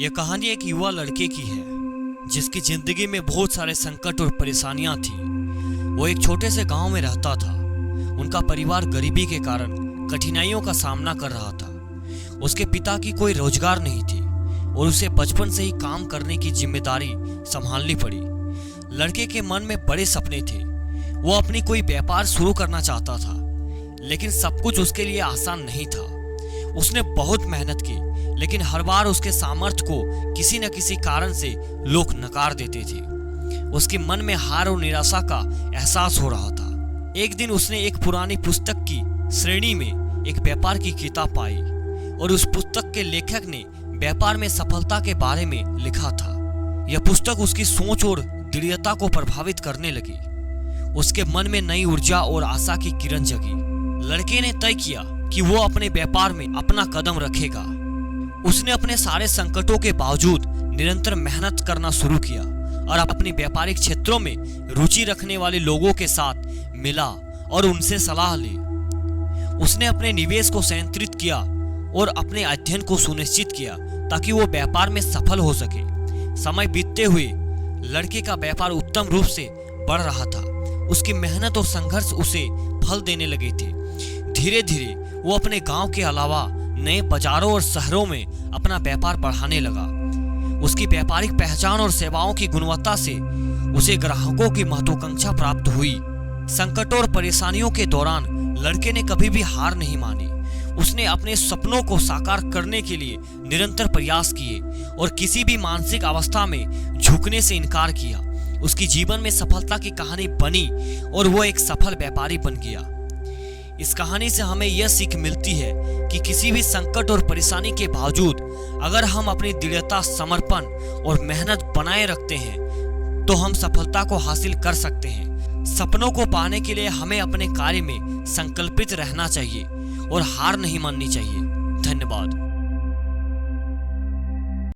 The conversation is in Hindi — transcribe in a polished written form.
यह कहानी एक युवा लड़के की है जिसकी जिंदगी में बहुत सारे संकट और परेशानियां थी। वो एक छोटे से गांव में रहता था। उनका परिवार गरीबी के कारण कठिनाइयों का सामना कर रहा था। उसके पिता की कोई रोजगार नहीं थी और उसे बचपन से ही काम करने की जिम्मेदारी संभालनी पड़ी। लड़के के मन में बड़े सपने थे। वो अपनी कोई व्यापार शुरू करना चाहता था, लेकिन सब कुछ उसके लिए आसान नहीं था। उसने बहुत मेहनत की, लेकिन हर बार उसके सामर्थ्य को किसी न किसी कारण से लोग नकार देते थे। उसके मन में हार और निराशा का एहसास हो रहा था। एक दिन उसने एक पुरानी पुस्तक की श्रेणी में एक व्यापार की किताब पाई और उस पुस्तक के लेखक ने व्यापार में सफलता के बारे में लिखा था। यह पुस्तक उसकी सोच और दृढ़ता को प्रभावित करने लगी। उसके मन में नई ऊर्जा और आशा की किरण जगी। लड़के ने तय किया कि वो अपने व्यापार में अपना कदम रखेगा। उसने अपने सारे संकटों के बावजूद निरंतर मेहनत करना शुरू किया और अपने व्यापारिक क्षेत्रों में रुचि रखने वाले लोगों के साथ मिला और उनसे सलाह ली। उसने अपने निवेश को संयंत्रित किया और अपने अध्ययन को सुनिश्चित किया ताकि वो व्यापार में सफल हो सके। समय बीतते हुए लड़के का व्यापार उत्तम रूप से बढ़ रहा था। उसकी मेहनत और संघर्ष उसे फल देने लगे थे। धीरे धीरे वो अपने गांव के अलावा नए बाजारों और शहरों में अपना व्यापार बढ़ाने लगा। उसकी व्यापारिक पहचान और सेवाओं की गुणवत्ता से उसे ग्राहकों की महत्वाकांक्षा प्राप्त हुई। संकटों और परेशानियों के दौरान लड़के ने कभी भी हार नहीं मानी। उसने अपने सपनों को साकार करने के लिए निरंतर प्रयास किए और किसी भी मानसिक अवस्था में झुकने से इनकार किया। उसकी जीवन में सफलता की कहानी बनी और वो एक सफल व्यापारी बन गया। इस कहानी से हमें यह सीख मिलती है कि किसी भी संकट और परेशानी के बावजूद अगर हम अपनी दृढ़ता, समर्पण और मेहनत बनाए रखते हैं तो हम सफलता को हासिल कर सकते हैं। सपनों को पाने के लिए हमें अपने कार्य में संकल्पित रहना चाहिए और हार नहीं माननी चाहिए। धन्यवाद।